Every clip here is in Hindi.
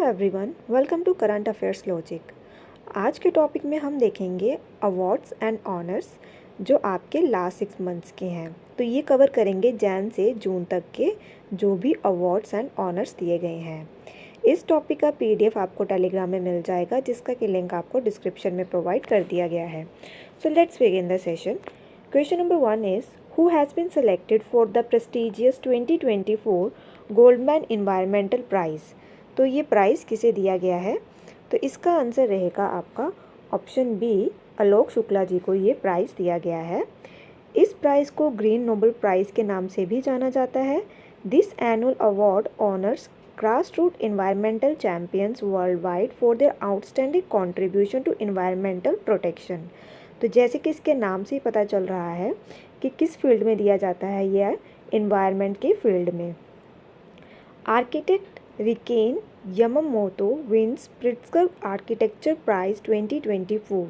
Everyone, welcome to current affairs logic. आज के टॉपिक में हम देखेंगे अवार्ड्स एंड ऑनर्स जो आपके लास्ट 6 मंथ्स के हैं। तो ये कवर करेंगे जैन से जून तक के जो भी अवार्ड्स एंड ऑनर्स दिए गए हैं। इस टॉपिक का पीडीएफ आपको टेलीग्राम में मिल जाएगा, जिसका कि लिंक आपको डिस्क्रिप्शन में प्रोवाइड कर दिया गया है। So let's begin the session. Question number 1 is who has been selected for the prestigious 2024 Goldman environmental prize. तो ये प्राइज़ किसे दिया गया है? तो इसका आंसर रहेगा आपका ऑप्शन बी, आलोक शुक्ला जी को ये प्राइज़ दिया गया है। इस प्राइज़ को ग्रीन नोबल प्राइज़ के नाम से भी जाना जाता है। This annual award honours grass root environmental champions world wide for their outstanding contribution to environmental protection. तो जैसे कि इसके नाम से ही पता चल रहा है कि किस फील्ड में दिया जाता है, यह इन्वायरमेंट के फील्ड में। Architect Riken Yamamoto wins Pritzker architecture prize 2024।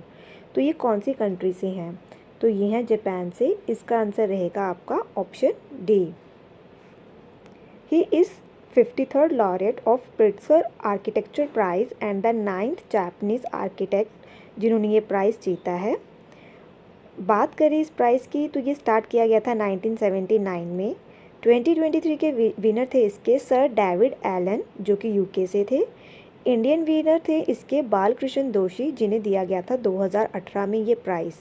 तो ये कौन सी कंट्री से हैं? तो ये हैं जापान से। इसका आंसर रहेगा आपका option D. He is 53rd laureate of Pritzker architecture prize and the 9th Japanese architect जिन्होंने ये प्राइज़ जीता है। बात करें इस प्राइज़ की तो ये स्टार्ट किया गया था 1979 में। 2023 के विनर थे इसके सर डेविड एलन जो कि यूके से थे। इंडियन विनर थे इसके बालकृष्ण दोषी, जिन्हें दिया गया था 2018 में ये प्राइज़।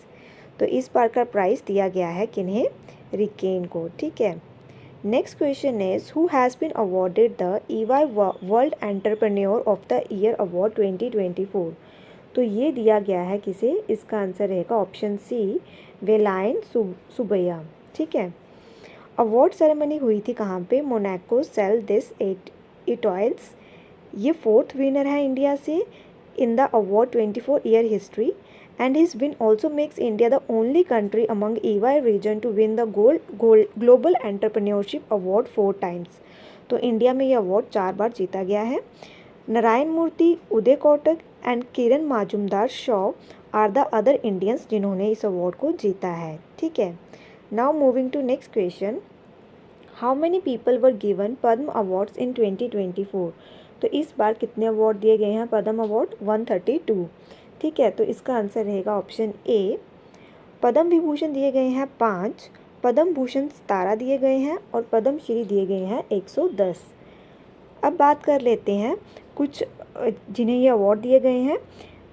तो इस बार का प्राइज़ दिया गया है किन्हें? रिकेन को। ठीक है। Next question is who has been awarded the EY world entrepreneur of the year award 2024। तो ये दिया गया है किसे? इसका आंसर रहेगा ऑप्शन सी, वेलाइन सुबैया। ठीक है। अवार्ड सेरेमनी हुई थी कहाँ पे? Monaco Salle des Etoiles. ये 4th विनर है इंडिया से in the award 24 year history and his win also makes India the only country among EY region to win the global entrepreneurship award 4 times. तो इंडिया में ये अवार्ड 4 बार जीता गया है। Narayana Murthy, Uday Kotak and Kiran Mazumdar Shaw are the other Indians जिन्होंने इस अवार्ड को जीता है। ठीक है। Now moving to next question, how many people were given Padma awards in 2024। तो इस बार कितने अवार्ड दिए गए हैं पद्म अवार्ड? 132। ठीक है। तो इसका आंसर रहेगा ऑप्शन ए। पद्म विभूषण दिए गए हैं 5, पद्म भूषण 17 दिए गए हैं और पद्म श्री दिए गए हैं 110। अब बात कर लेते हैं कुछ जिन्हें ये अवार्ड दिए गए हैं।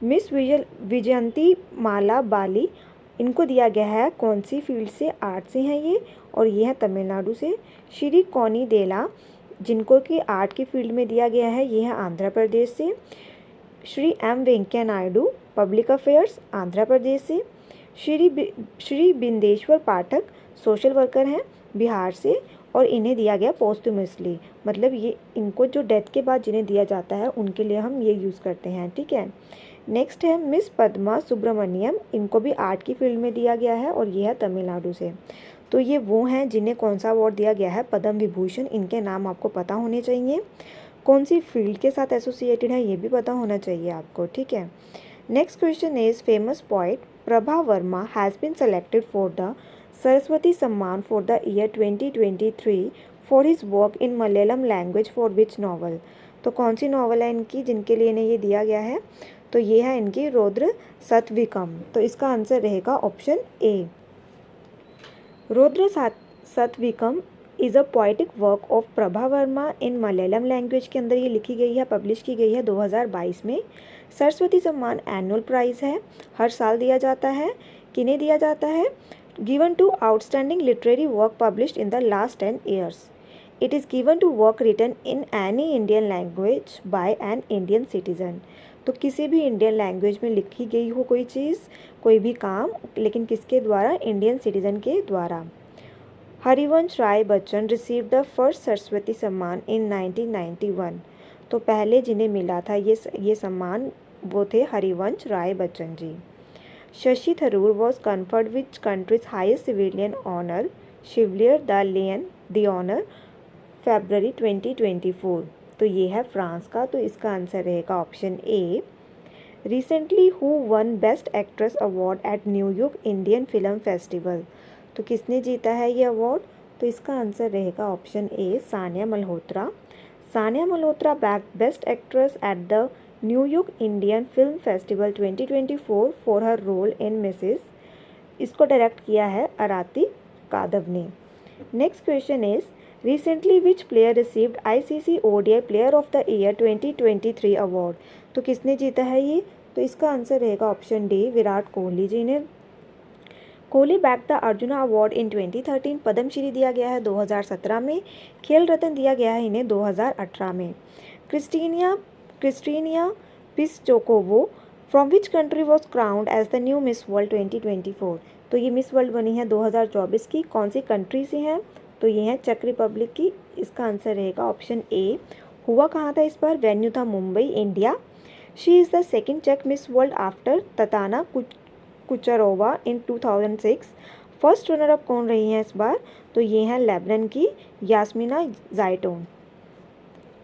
मिस विजयंती माला बाली, इनको दिया गया है कौन सी फील्ड से? आर्ट से हैं ये, और ये है तमिलनाडु से। श्री कौनी देला, जिनको कि आर्ट की फील्ड में दिया गया है, ये है आंध्र प्रदेश से। Shri M Venkaiah Naidu, public affairs, Andhra Pradesh से। श्री बिंदेश्वर पाठक, सोशल वर्कर हैं, बिहार से, और इन्हें दिया गया पोस्टुमसली, मतलब ये इनको जो डेथ के बाद जिन्हें दिया जाता है उनके लिए हम ये यूज़ करते हैं। ठीक है। नेक्स्ट है मिस पद्मा सुब्रमण्यम, इनको भी आर्ट की फील्ड में दिया गया है और ये है तमिलनाडु से। तो ये वो हैं जिन्हें कौन सा अवार्ड दिया गया है? पद्म विभूषण। इनके नाम आपको पता होने चाहिए। कौन सी फील्ड के साथ एसोसिएटेड है ये भी पता होना चाहिए आपको। ठीक है। Next question is famous poet Prabha Varma has been selected for the Saraswati Samman for the year 2023 for his work in Malayalam language for which novel. तो कौन सी नॉवल है इनकी जिनके लिए इन्हें ये दिया गया है? तो ये है इनकी रुद्र सतविकम। तो इसका आंसर रहेगा option A. Roudra Sathvikam is a poetic work of Prabha Varma in Malayalam language के अंदर ये लिखी गई है, पब्लिश की गई है 2022 में। सरस्वती सम्मान एनुअल प्राइज़ है, हर साल दिया जाता है। किन्हें दिया जाता है? Given to outstanding literary work published in the last 10 years. It is given to work written in any Indian language by an Indian citizen. तो किसी भी इंडियन लैंग्वेज में लिखी गई हो कोई चीज़, कोई भी काम, लेकिन किसके द्वारा? इंडियन सिटीजन के द्वारा। Harivansh Rai Bachchan receive the first Saraswati Samman in 1991। तो पहले जिन्हें मिला था ये सम्मान वो थे Harivansh Rai Bachchan ji. Shashi Tharoor was conferred which country's highest civilian honour Chevalier de Legion de honour February 2024। तो ये है फ्रांस का। तो इसका आंसर रहेगा option A. Recently who one best actress award eight New York Indian film festival. तो किसने जीता है ये अवार्ड? तो इसका आंसर रहेगा option A, Sania Malhotra. Sania Malhotra bagged best actress at the New York Indian film festival 2024 for her role in Mrs. इसको डायरेक्ट किया है अराती कादव ने। Next question is recently which player received ICC ODI player of the year 2023 award. तो किसने जीता है ये? तो इसका आंसर रहेगा ऑप्शन डी, विराट कोहली जी ने। Kohli bag the Arjuna award in 2013। Padmashri दिया गया है 2017 में। खेल रत्न दिया गया है इन्हें 2018 में। Krystyna Pyszkova from which country was crowned as the new Miss World 2024। तो ये मिस वर्ल्ड बनी है 2024 की। कौन सी कंट्री से हैं? तो ये है चेक रिपब्लिक की। इसका आंसर रहेगा ऑप्शन ए। हुआ कहाँ था इस बार? वेन्यू था Mumbai, India. She is the second चेक Miss World after Tatana Kucharova in 2006। First runner up कौन रही हैं इस बार? तो ये हैं लेबनान की Yasmina Zaytoun.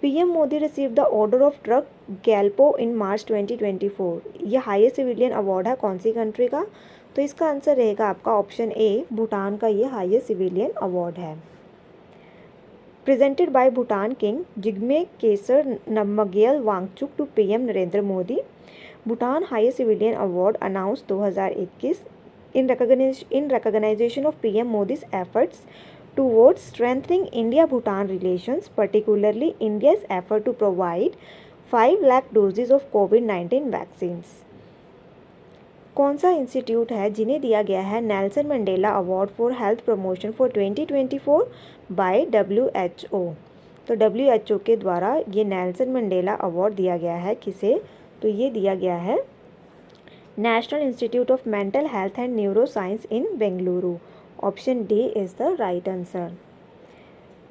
PM Modi receive the Order of Druk Gyalpo in March 2024। ये हाईएस्ट सिविलियन अवार्ड है कौन सी कंट्री का? तो इसका आंसर रहेगा आपका ऑप्शन ए, भूटान का ये हाईएस्ट सिविलियन अवार्ड है। Presented by Bhutan king Jigme Khesar Namgyel Wangchuck to PM Narendra Modi. Bhutan highest civilian award announce 2021 in recognition of PM Modi's efforts towards strengthening India-Bhutan relations, particularly India's effort to provide 5 lakh doses of COVID-19 vaccines। कौन सा इंस्टीट्यूट है जिन्हें दिया गया है Nelson Mandela award for health promotion for 2024 by WHO। तो WHO के द्वारा ये नेल्सन मंडेला अवार्ड दिया गया है किसे? तो ये दिया गया है national institute of mental health and neuro science in Bengaluru. Option D is the right answer.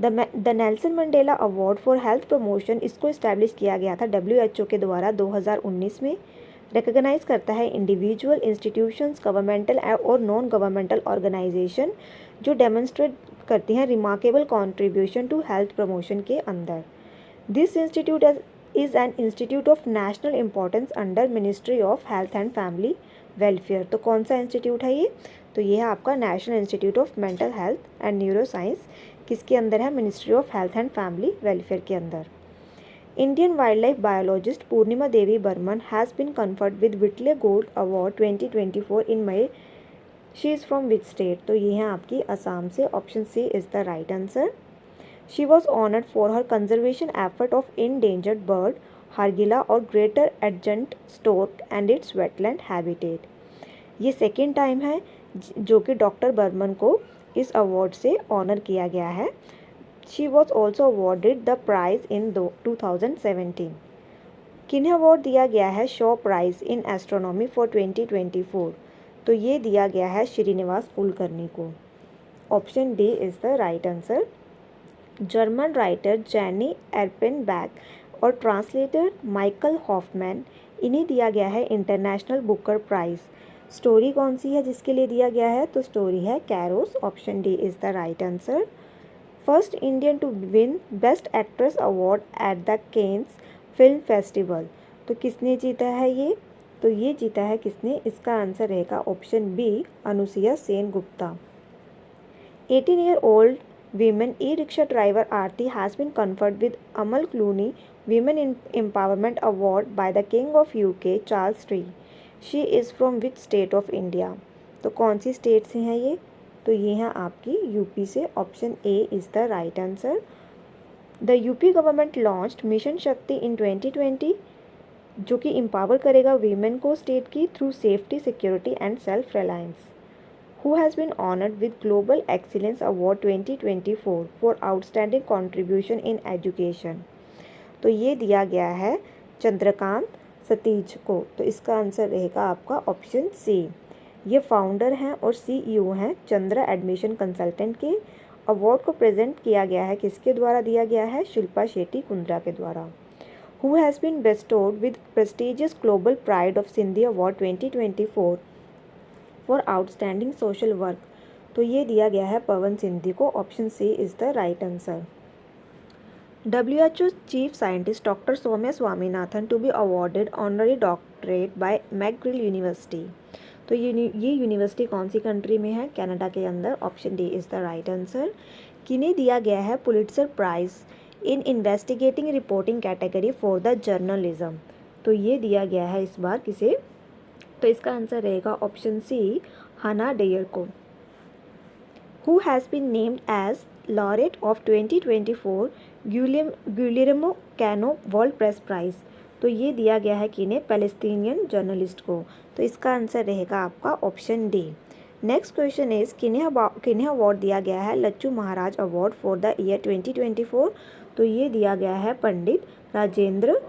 The Nelson Mandela award for health promotion इसको इस्टेब्लिश किया गया था WHO के द्वारा 2019 में। रिकग्नाइज करता है इंडिविजुअल, इंस्टीट्यूशंस, गवर्नमेंटल और नॉन गवर्नमेंटल ऑर्गेनाइजेशन जो डेमोन्स्ट्रेट करती हैं remarkable contribution to health promotion के अंदर। This institute is an institute of national importance under ministry of health and family welfare. तो कौन सा इंस्टीट्यूट है ये? तो ये है आपका national institute of mental health and neuro science. किसके अंदर है? Ministry of health and family welfare के अंदर। Indian wildlife biologist Purnima Devi Barman has been conferred with Whitley gold award 2024 in May. She is from which state? तो ये है आपकी असम से। Option C is the right answer. She was honoured for her conservation effort of endangered bird Hargila और greater एडजंट stork and its wetland habitat. ये सेकेंड टाइम है जो कि डॉक्टर बर्मन को इस अवार्ड से ऑनर किया गया है। She was also awarded the prize in 2017। किन्हें अवार्ड दिया गया है Shaw prize in astronomy for 2024? तो ये दिया गया है श्रीनिवास कुलकर्णी को। Option D is the right answer. German writer Jenny Erpenbeck और ट्रांसलेटर माइकल हॉफमैन, इन्हें दिया गया है इंटरनेशनल बुकर प्राइज़। स्टोरी कौन सी है जिसके लिए दिया गया है? तो स्टोरी है कैरोस। Option D is the right answer. First Indian to win best actress award at the Cannes film festival. तो किसने जीता है ये? तो ये जीता है किसने? इसका आंसर रहेगा option B, Anusuya Sen Gupta. 18-year-old women e-rickshaw driver Aarti has been conferred with Amal Clooney Women in Empowerment Award by the King of UK Charles III। She is from which state of India? तो कौन सी स्टेट से हैं ये? तो ये हैं आपकी यूपी से। Option A is the right answer. The UP government launched mission शक्ति इन 2020 जो कि एम्पावर करेगा वीमेन को स्टेट की through safety, security and self reliance. Who has been honored with Global Excellence Award 2024 for outstanding contribution in education? तो ये दिया गया है चंद्रकांत सतीज को। तो इसका आंसर रहेगा आपका ऑप्शन सी। ये फाउंडर हैं और सीईओ हैं चंद्रा एडमिशन कंसल्टेंट के। अवार्ड को प्रेजेंट किया गया है किसके द्वारा दिया गया है? शिल्पा शेट्टी कुंद्रा के द्वारा। Who has been bestowed with prestigious Global Pride of Sindhi Award 2024 for outstanding social work? तो ये दिया गया है पवन सिंधी को। Option C is the right answer. WHO chief scientist doctor Soumya Swaminathan to be awarded honorary doctorate by McGill university. तो ये यूनिवर्सिटी कौन सी कंट्री में है? कनाडा के अंदर। Option D is the right answer. किन्हें दिया गया है Pulitzer price in investigating reporting category for the journalism. तो ये दिया गया है इस बार किसे, तो इसका आंसर रहेगा ऑप्शन सी, हाना डेयर को। Who has been named as laureate of 2024 Guillermo Cano world press prize. तो ये दिया गया है किन्हें, पैलेस्टीनियन जर्नलिस्ट को। तो इसका आंसर रहेगा आपका option D. Next question is किन्हें अवार्ड दिया गया है लच्चू महाराज अवार्ड फॉर द ईयर 2024। तो ये दिया गया है पंडित राजेंद्र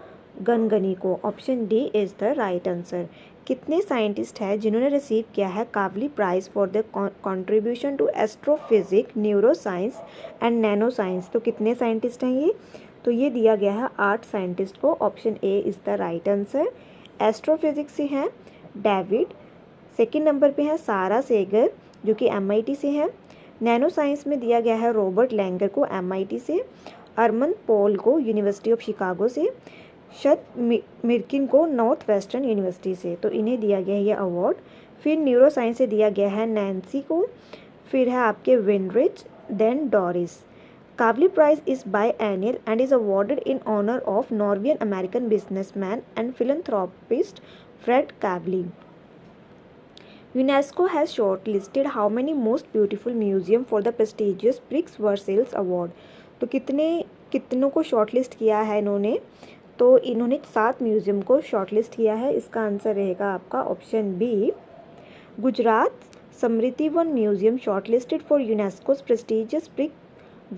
गनगनी को। Option D is the right answer. कितने साइंटिस्ट हैं जिन्होंने रिसीव किया है Kavli prize for the contribution to astrophysics, neuroscience and nano science. तो कितने साइंटिस्ट हैं ये, तो ये दिया गया है 8 साइंटिस्ट को। Option A is the right answer. Astrophysics से हैं डेविड, सेकंड नंबर पे है सारा सेगर जो कि MIT से है। नैनो साइंस में दिया गया है रॉबर्ट लैंगर को MIT से, अरमन पॉल को यूनिवर्सिटी ऑफ शिकागो से, शत मिर्किन को नॉर्थ वेस्टर्न यूनिवर्सिटी से। तो इन्हें दिया गया है ये अवार्ड। फिर न्यूरो साइंस से दिया गया है नैन्सी को, फिर है आपके Winrich, then Doris. Kavli prize is biennial and is awarded in honour of Norwegian American businessman and philanthropist Fred Kavli. UNESCO has shortlisted how many most beautiful museum for the prestigious Prix Versailles Award। तो कितनों को शॉर्टलिस्ट किया है इन्होंने, तो इन्होंने 7 म्यूजियम को शॉर्टलिस्ट किया है। इसका आंसर रहेगा आपका option B. Gujarat Smriti Van museum shortlisted for UNESCO's prestigious Prix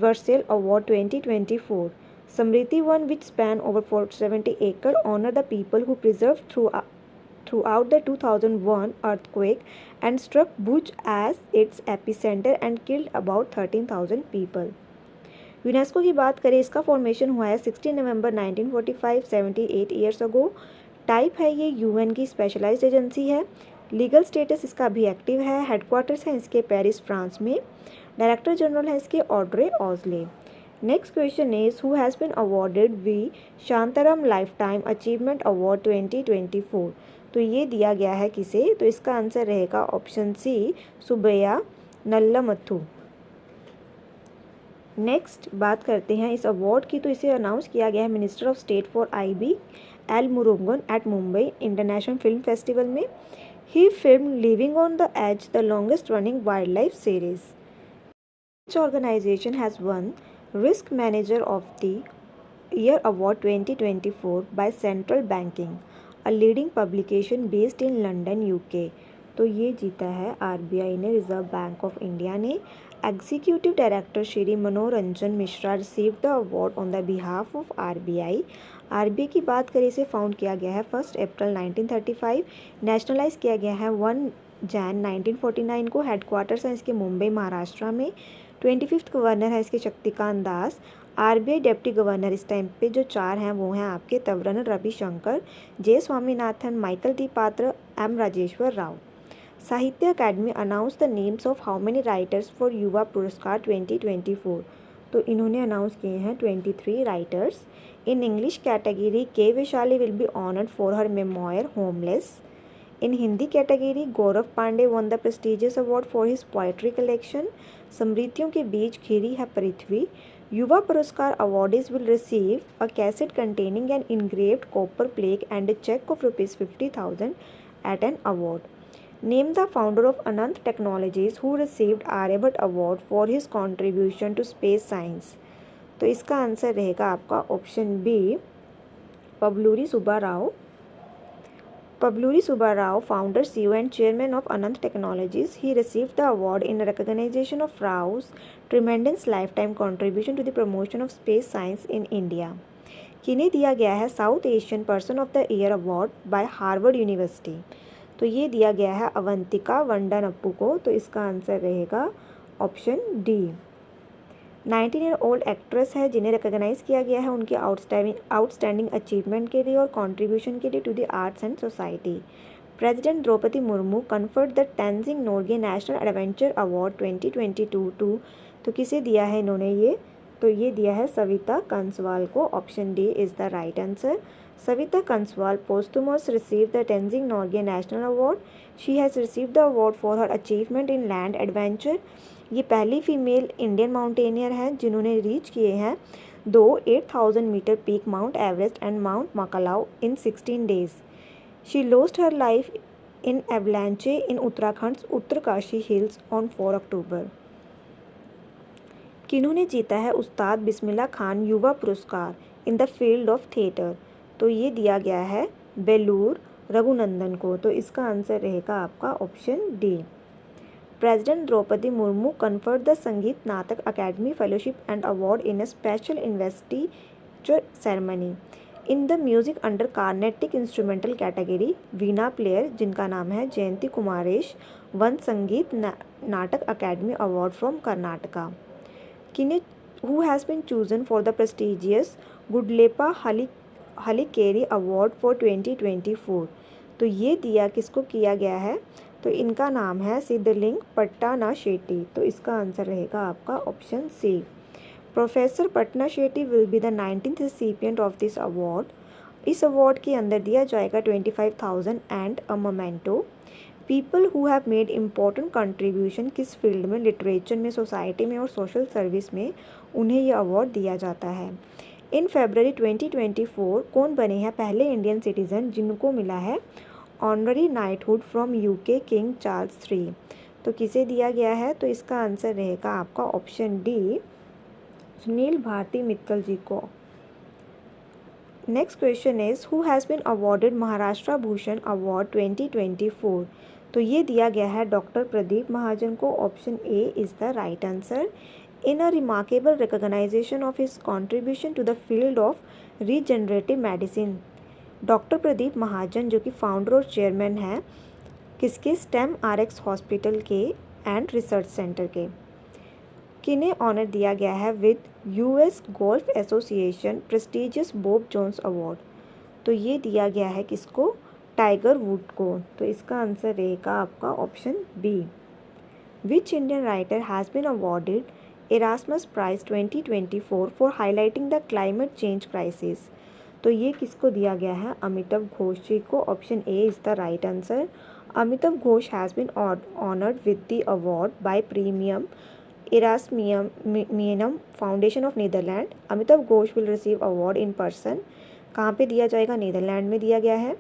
Versailles Award 2024। Smriti Van which span over 470 acres honor the people who preserved throughout the 2001 earthquake and struck Bhuj as its epicenter and killed about 13,000 people। UNESCO की बात करें, इसका फॉर्मेशन हुआ है 16 नवंबर 1945, 78 ईयर्स अगो। टाइप है ये UN की स्पेशलाइज्ड एजेंसी है। लीगल स्टेटस इसका अभी एक्टिव है। हेडक्वार्टर्स है इसके पेरिस फ्रांस में। डायरेक्टर जनरल है इसके Audrey Azoulay. Next question is who has been awarded V Shantaram lifetime achievement award 2024। तो ये दिया गया है किसे, तो इसका आंसर रहेगा ऑप्शन सी, सुबैया नल्लामथु। नेक्स्ट बात करते हैं इस अवार्ड की, तो इसे अनाउंस किया गया है minister of state for IB L Murugan at Mumbai international film festival में। He film living on the edge the longest running wildlife series. Which organisation has won risk manager of the year award 2024 by central banking, a leading publication based in London UK। तो ये जीता है RBI ने, रिजर्व बैंक ऑफ इंडिया ने। Executive director Shri Manoranjan Mishra received the award on the behalf of RBI। RBI की बात करें, इसे फाउंड किया गया है 1 अप्रैल 1935, नेशनलाइज किया गया है 1 जैन 1949 को। हेडक्वार्टर्स हैं इसके मुंबई महाराष्ट्र में। 25th गवर्नर है इसके Shaktikanta Das. RBI deputy governor इस टाइम पे जो 4 हैं वो हैं आपके तवरन Ravishankar, J Swaminathan, Michael T Patra, M Rajeshwar Rao. Sahitya Akademi announce the names of how many writers for Yuva Puraskar 2024। तो इन्होंने अनाउंस किए हैं 23 राइटर्स। इन इंग्लिश कैटेगरी के Vaishali will be honoured for her memoir homeless. In Hindi category Gaurav Pandey won the prestigious award for his poetry collection. स्मृतियों के बीच खिरी है पृथ्वी। Yuva Puraskar awardees will receive a casket containing an engraved copper plate and a check of ₹50,000 at an award। Name the founder of Anant Technologies who received Aryabhat Award for his contribution to space science। तो इसका आंसर रहेगा आपका option B, Pavluri Subbarao. Pavluri Subbarao, founder, CEO and chairman of Anant Technologies, he received the award in recognition of Rao's tremendous lifetime contribution to the promotion of space science in India। किन्हें दिया गया है south Asian person of the year award bye Harvard university. तो ये दिया गया है अवंतिका वंडनप्पू को। तो इसका आंसर रहेगा ऑप्शन डी। 19-year-old एक्ट्रेस है जिन्हें रिकॉग्नाइज किया गया है उनके आउटस्टैंडिंग अचीवमेंट के लिए और कंट्रीब्यूशन के लिए to the arts and society. President Droupadi Murmu conferred the Tenzing Norgay national adventure award 2022 to, तो किसे दिया है इन्होंने ये, तो ये दिया है सविता कंसवाल को। Option D is the right answer. Savita Kanswal posthumous receive the Tenzing Norgay national award. She has received the award for her achievement in land adventure. ये पहली फीमेल इंडियन माउंटेनियर हैं जिन्होंने रीच किए हैं दो 8,000 metre peak Mount Everest and Mount Makalu in 16 days. She lost her life in avalanche in Uttarakhand's Uttarkashi hills on 4 October. किन्होंने जीता है उस्ताद बिस्मिल्लाह खान युवा पुरस्कार इन द फील्ड ऑफ थिएटर? तो ये दिया गया है बेलूर रघुनंदन को। तो इसका आंसर रहेगा आपका option D. President Droupadi Murmu conferred the Sangeet Natak academy fellowship and award in a special investiture ceremony in the music under Carnatic instrumental category. Veena player जिनका नाम है जयंती कुमारेश वन संगीत Natak academy award from Karnataka. किन्हें who has been chosen for the prestigious Gudleppa Hallikeri award for 2024? तो ये दिया किसको किया गया है? तो इनका नाम है सिद्धलिंग पट्टाना शेट्टी। तो इसका आंसर रहेगा आपका option C. Professor Patna Shetty will be the 19th recipient of this award. इस अवार्ड के अंदर दिया जाएगा 25,000 and a memento. People who have made important contribution किस फील्ड में? लिटरेचर में, सोसाइटी में और सोशल सर्विस में उन्हें यह अवार्ड दिया जाता है। इन फरवरी 2024 कौन बने हैं पहले इंडियन सिटीजन जिनको मिला है honorary knighthood from UK king Charles III? तो किसे दिया गया है? तो इसका आंसर रहेगा आपका ऑप्शन डी, सुनील भारती मित्तल जी को। Next question is who has been awarded Maharashtra Bhushan award 2024? तो ये दिया गया है डॉक्टर प्रदीप महाजन को। Option A is the right answer. In a remarkable recognization of his contribution to the field of regenerative medicine. Doctor Pradeep Mahajan जो कि फाउंडर और चेयरमैन हैं किसके? स्टेम RX हॉस्पिटल के एंड रिसर्च सेंटर के। किन्हें ऑनर दिया गया है with US golf association prestigious Bob Jones award? तो ये दिया गया है किसको? टाइगर वुड को। तो इसका आंसर रहेगा आपका option B. Which Indian writer has been awarded Erasmus prize 2024 for highlighting the climate change crisis? तो ये किसको दिया गया है? अमिताभ घोष जी को। Option A is the right answer. Amitav Ghosh has been honoured with the award by Praemium Erasmianum foundation of Netherland. Amitav Ghosh will receive award in person. कहाँ पे दिया जाएगा? नीदरलैंड में दिया गया है।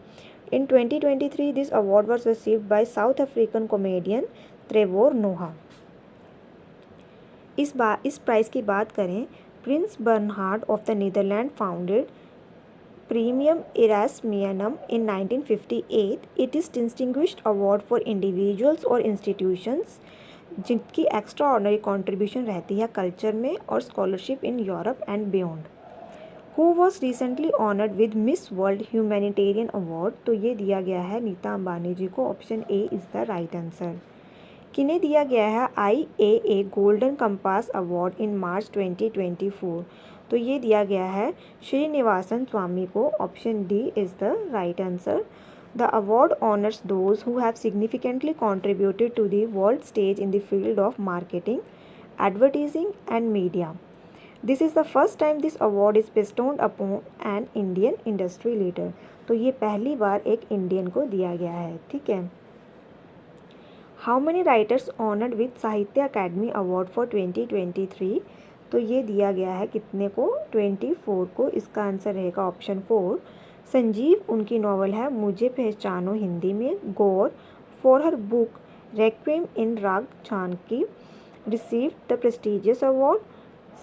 In 2023 this award was received by South African comedian Trevor Noah. इस प्राइज़ की बात करें, Prince Bernhard of the Netherland founded Praemium Erasmianum in 1958। It is distinguished award for individuals और इंस्टीट्यूशंस जिनकी एक्स्ट्रा ऑर्डिनरी कॉन्ट्रीब्यूशन रहती है कल्चर में और scholarship in Europe and beyond. Who was recently honoured with Miss World humanitarian award? तो ये दिया गया है नीता अंबानी जी को। Option A is the right answer. किन्हें दिया गया है IAA golden compass award in March 2024? तो ये दिया गया है श्रीनिवासन स्वामी को। Option D is the right answer. The award honors those who have significantly contributed to the world stage in the field of marketing, advertising and media. This is the first time this award is bestowed upon an Indian industry leader. तो ये पहली बार एक इंडियन को दिया गया है। ठीक है। How many writers honored with साहित्य अकेडमी अवार्ड फॉर 2023? तो ये दिया गया है कितने को? 24 को। इसका आंसर रहेगा ऑप्शन 4। संजीव उनकी नॉवल है मुझे पहचानो हिंदी में। गौर for her book requiem in Raga Janki received the prestigious award.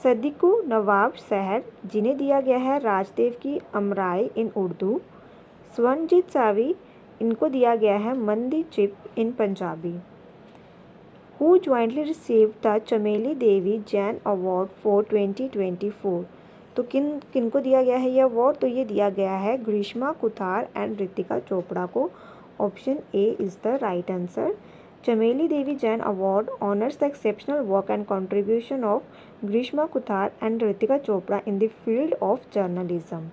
Sadiq Nawab Sahar जिन्हें दिया गया है राजदेव की अमराई इन उर्दू। स्वर्णजीत सावी इनको दिया गया है मंदी chip in Punjabi. Who jointly received the चमेली देवी जैन अवार्ड फॉर 2024? तो किनको दिया गया है ये अवार्ड? तो ये दिया गया है ग्रीष्मा कुथार एंड रितिका चोपड़ा को। Option A is the right answer. Chameli Devi Jain award honours the exceptional work and contribution of Greeshma Kuthar and Ritika Chopra in the field of journalism.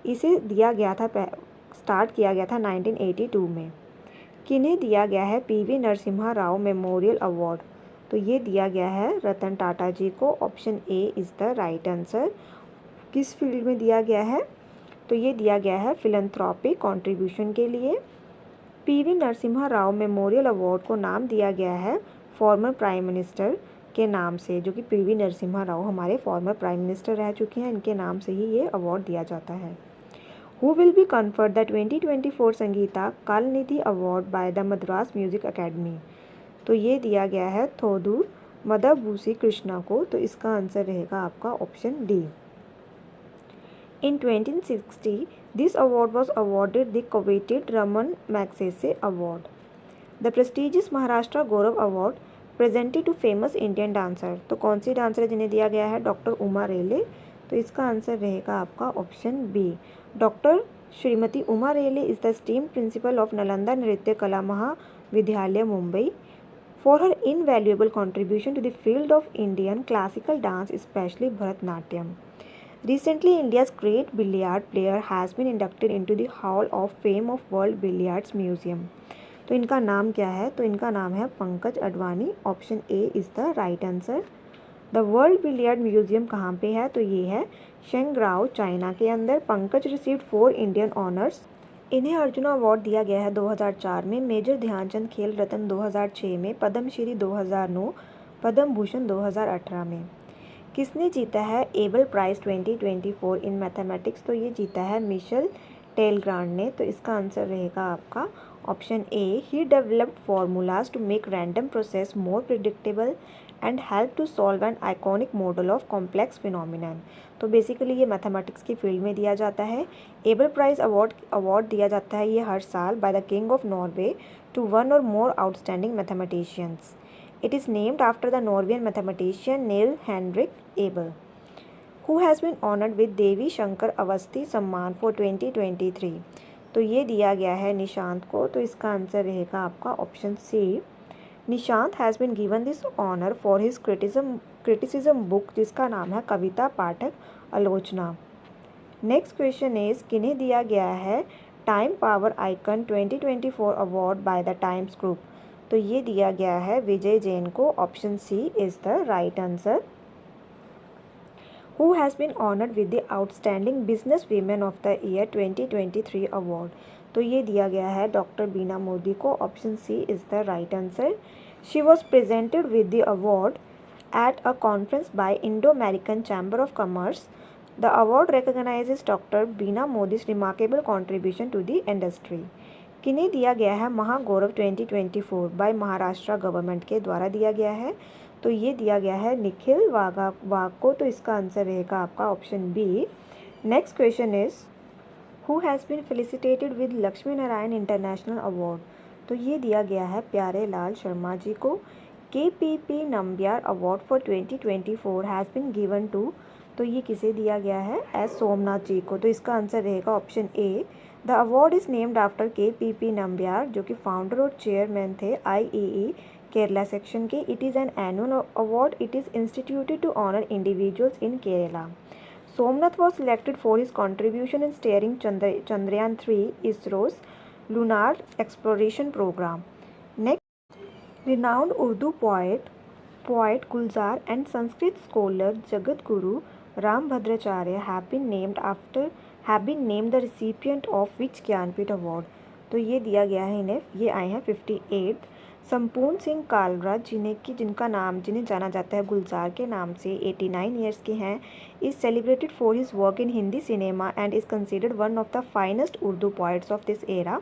इसे दिया गया था स्टार्ट किया गया था 1982 में। किन्हें दिया गया है PV Narasimha Rao memorial award? तो ये दिया गया है रतन टाटा जी को। Option A is the right answer. किस फील्ड में दिया गया है? तो ये दिया गया है फिलंथ्रॉपिक कंट्रीब्यूशन के लिए। PV Narasimha Rao memorial award को नाम दिया गया है फॉर्मर प्राइम मिनिस्टर के नाम से, जो कि पीवी नरसिम्हा राव हमारे फॉर्मर प्राइम मिनिस्टर रह चुके हैं, इनके नाम से ही ये अवार्ड दिया जाता है। Who will be conferred the 2024 Sangita Kalanidhi award by the Madras music academy? तो ये दिया गया है थोदूर मदाबूसी कृष्णा को। तो इसका आंसर रहेगा आपका option D. In 2060, this award was awarded the coveted Raman Magsaysay Award. The prestigious Maharashtra Gaurav award presented to famous Indian dancer. तो कौन सी डांसर है जिन्हें दिया गया है? डॉक्टर उमा रेले। तो इसका आंसर रहेगा आपका option B. Doctor Shrimati Uma Rele is the esteemed principal of Nalanda Nritya Kala Mahavidyalaya Mumbai for her invaluable contribution to the field of Indian classical dance specially Bharatanatyam. Recently, India's great billiard player has been inducted into the Hall of Fame of World Billiards Museum. तो इनका नाम क्या है? तो इनका नाम है Pankaj Advani. Option A is the right answer. The world billiard museum कहाँ पे है? तो ये है शेंगराओ, चाइना के अंदर। Pankaj received 4 Indian honours. इन्हें अर्जुना अवार्ड दिया गया है 2004 में, मेजर ध्यानचंद खेल रत्न 2006 में, पद्मश्री 2009, पद्म भूषण 2018 में। किसने जीता है एबल प्राइज़ 2024 इन मैथमेटिक्स? तो ये जीता है मिशेल टेलग्रांड ने। तो इसका आंसर रहेगा आपका option A. He developed formulas to make random process more predictable and help to solve an iconic model of complex phenomenon. तो बेसिकली ये मैथमेटिक्स की फील्ड में दिया जाता है। एबल प्राइज़ अवार्ड दिया जाता है ये हर साल by the king of Norway to one और more outstanding mathematicians. It is named after the Norwegian mathematician Neil Henrik Abel, who has been honored with देवी शंकर अवस्थी सम्मान for 2023। तो ये दिया गया है निशांत को। तो इसका आंसर रहेगा आपका option C. Nishant has been given this honour for his criticism book, जिसका नाम है कविता पाठक आलोचना। नेक्स्ट क्वेश्चन इज किन्हें दिया गया है time power icon 2024 award by the Times group? तो ये दिया गया है विजय जैन को। Option C is the right answer. Who has been honoured with the outstanding business women of the year 2023 award? तो ये दिया गया है डॉक्टर बीना मोदी को। Option C is the right answer. She was presented with the award at a conference by Indo American chamber of commerce. The award recognizes doctor Bina Modi's remarkable contribution to the industry. किन्हें दिया गया है महागौरव 2024 बाय महाराष्ट्र गवर्नमेंट के द्वारा दिया गया है? तो ये दिया गया है निखिल वाघ को। तो इसका आंसर रहेगा आपका option B. Next question is who has been felicitated with Lakshmi Narayan international award? तो ये दिया गया है प्यारे लाल शर्मा जी को। KPP Nambiar award for 2024 has been given to. तो ये किसे दिया गया है? एस सोमनाथ जी को। तो इसका आंसर रहेगा option A. The award is named after KPP Nambiar, जो कि फाउंडर और चेयरमैन थे IEE केरला सेक्शन के। It is an annual award. It is instituted to honour individuals in Kerala. Somnath was selected for his contribution in steering Chandrayaan 3 ISRO's lunar exploration program. Next, renowned Urdu poet Gulzar and Sanskrit scholar Jagat Guru Ram Bhadracharya have been named the recipient of which Jnanpith award? तो ये दिया गया है इन्हें। ये आए हैं 58। संपूर्ण सिंह कालरा जिन्हें जाना जाता है गुलजार के नाम से, 89 ईयर्स के हैं। Is celebrated for his work in Hindi cinema and is considered one of the finest Urdu poets of this era.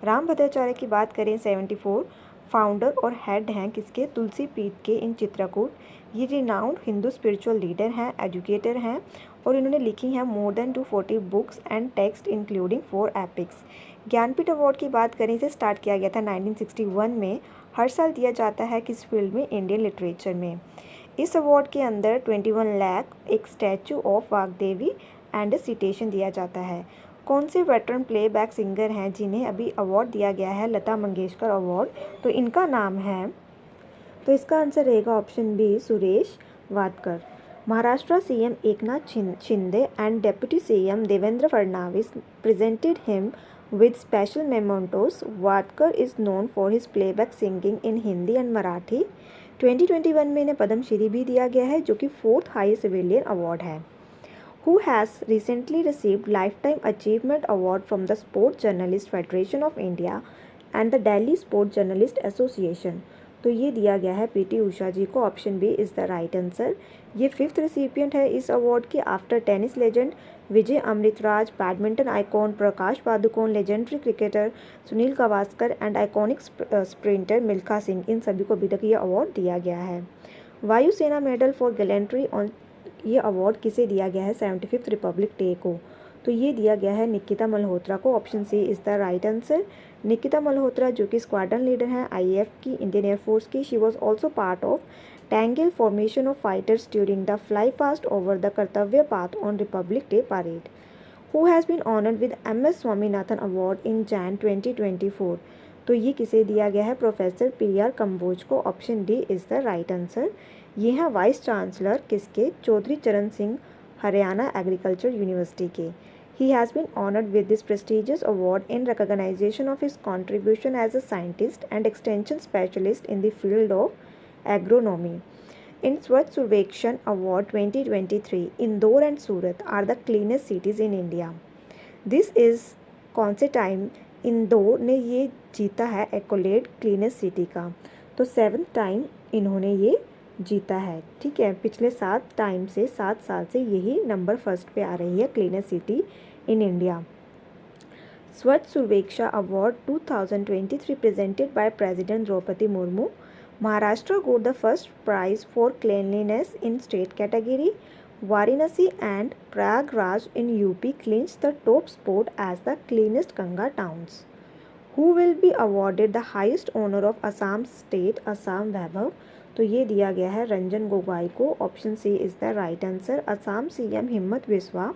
Ram Bhadracharya की बात करें 74, फाउंडर और हेड हैं किसके? तुलसी पीठ के इन चित्रकूट। ये रिनाउंड हिंदू स्पिरिचुअल लीडर हैं, एजुकेटर हैं, और इन्होंने लिखी हैं more than 240 books and text including 4 epics. Jnanpith award की बात करें, इसे स्टार्ट किया गया था 1961 में। हर साल दिया जाता है किस फील्ड में? इंडियन लिटरेचर में। इस अवार्ड के अंदर 21 लाख, एक statue of Vagdevi and citation दिया जाता है। कौन से वेटरन प्लेबैक सिंगर हैं जिन्हें अभी अवार्ड दिया गया है लता मंगेशकर अवार्ड? तो इनका नाम है, तो इसका आंसर रहेगा option B, Suresh Wadkar. Maharashtra CM Eknath Shinde and deputy CM Devendra Fadnavis presented him with special mementos. Wadkar is known for his playback singing in Hindi and Marathi. 2021 में इन्हें पद्मश्री भी दिया गया है, जो कि 4th हाईएस्ट सिविलियन अवार्ड है। Who has recently received Lifetime Achievement Award from the Sport Journalist Federation of India and the Delhi Sport Journalist Association? तो ये दिया गया है पीटी उषा जी को, option B is the right answer. ये 5th रिसिपिएंट है इस अवार्ड की after tennis legend Vijay Amritraj, badminton icon Prakash Padukone, legendary cricketer Sunil Gavaskar and iconic sprinter Milkha Singh, इन सभी को अभी तक ये अवार्ड दिया गया है। वायुसेना मेडल फॉर गैलेंट्री ऑन, ये अवार्ड किसे दिया गया है 75th रिपब्लिक डे को? तो ये दिया गया है निकिता मल्होत्रा को, option C is the right answer. Nikita Malhotra जो कि स्क्वाड्रन लीडर हैं आईएएफ की, इंडियन एयरफोर्स की, she was also part of Tangail formation of fighters during the flypast over the Kartavya Path on Republic Day parade. Who has been honoured with MS Swaminathan award in Jan 2024? तो ये किसे दिया गया है? प्रोफेसर PR कंबोज को, option D is the right answer. ये हैं वाइस चांसलर किसके? चौधरी चरण सिंह, हरियाणा एग्रीकल्चर यूनिवर्सिटी के। He has been honored with this prestigious award in recognition of his contribution as a scientist and extension specialist in the field of agronomy. In Swachh Survekshan Award 2023, Indore and Surat are the cleanest cities in India. This is कौन से टाइम इंदौर ने ये जीता है एक्कोलेड क्लीनेस्ट सिटी का? तो 7th टाइम इन्होंने ये जीता है। ठीक है, पिछले 7 टाइम से 7 साल से यही नंबर फर्स्ट पे आ रही है cleanest city in India. Swachh Surveksha Award 2023 presented by President Draupadi Murmu. Maharashtra got the first prize for cleanliness in state category. Varanasi and Prayagraj in UP clinched the top spot as the cleanest Ganga towns. Who will be awarded the highest honor of Assam State Assam Vaibhav? तो ये दिया गया है रंजन गोगोई को, option C is the right answer. Assam CM Himanta Biswa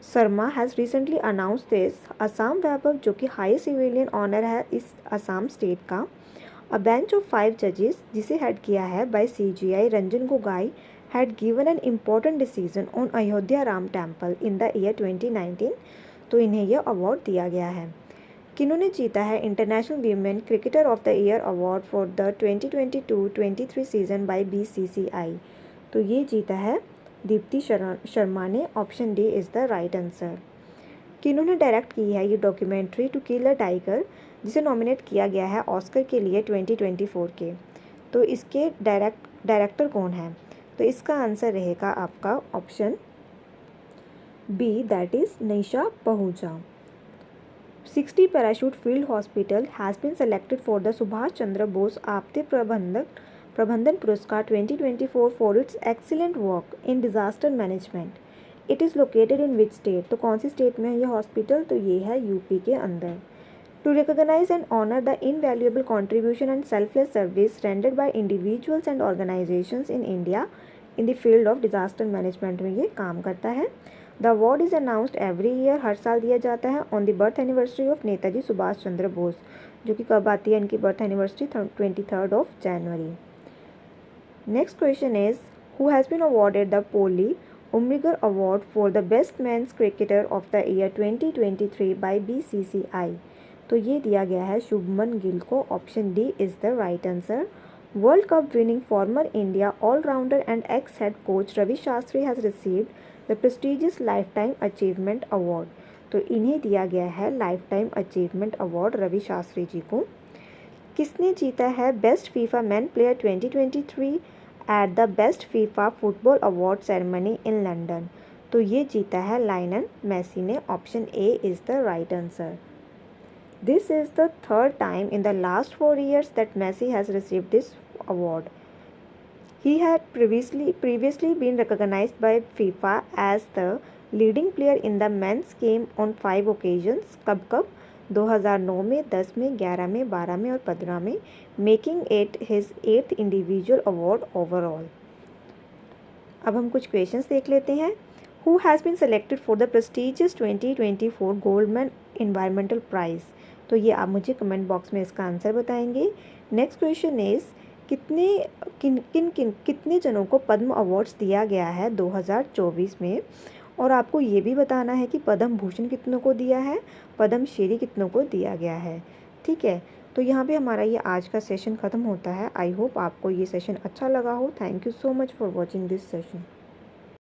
Sarma has recently announce this Assam Baibhav, जो कि हाई सिविलियन ऑनर है इस असम स्टेट का। अ बेंच ऑफ 5 जजेस जिसे हेड किया है by CGI Ranjan Gogoi had given an important decision on Ayodhya Ram temple in the year 2019। तो इन्हें यह अवार्ड दिया गया है। किन्होंने जीता है international women cricketer of the year award for the 2022-23 season by BCCI? तो ये जीता है दीप्ति शर्मा ने, option D is the right answer. किन्होंने डायरेक्ट की है ये documentary to kill a tiger, जिसे नॉमिनेट किया गया है ऑस्कर के लिए 2024 के? तो इसके डायरेक्टर कौन है? तो इसका आंसर रहेगा आपका option B, that is Nisha Pahuja. 60 parachute field hospital has been selected for the Subhash Chandra Bose Aapda Prabandhan Puraskar 2024 for its excellent work in disaster management. It is located in which state? तो कौन सी स्टेट में है ये हॉस्पिटल? तो ये है यूपी के अंदर। To recognise and honour the invaluable contribution and selfless service rendered by individuals and organisations in India in the field of disaster management में ये काम करता है। The award is announced every year, हर साल दिया जाता है on the birth anniversary of Netaji Subhash Chandra Bose, जो कि कब आती है इनकी birth anniversary? 23rd of January. Next question is, who has been awarded the Polly Umrigar Award for the Best Men's Cricketer of the Year 2023 by BCCI? तो ये दिया गया है शुभमन गिल को, option D is the right answer. World cup winning former India all rounder and ex head coach Ravi Shastri has received the prestigious lifetime achievement award. तो इन्हें दिया गया है lifetime achievement award Ravi Shastri ji को। किसने जीता है best FIFA man player 2023 at the best FIFA football award ceremony in London? तो ये जीता है लायनल मेसी ने, option A is the right answer. This is the third time in the last 4 years that Messi has received this award. He had previously been recognized by FIFA as the leading player in the men's game on 5 occasions. कब 2009 में, 10 में, 11 में, 12 में और 15 में, making it his 8th individual award overall. अब हम कुछ क्वेश्चंस देख लेते हैं। Who has been selected for the prestigious 2024 Goldman environmental prize? तो ये आप मुझे कमेंट बॉक्स में इसका आंसर बताएंगे। नेक्स्ट क्वेश्चन इज़, कितने जनों को पद्म अवार्ड्स दिया गया है 2024 में? और आपको ये भी बताना है कि पद्म भूषण कितनों को दिया है, पद्म श्री कितनों को दिया गया है। ठीक है, तो यहाँ पे हमारा ये आज का सेशन ख़त्म होता है। आई होप आपको ये सेशन अच्छा लगा हो। Thank you so much for watching this session.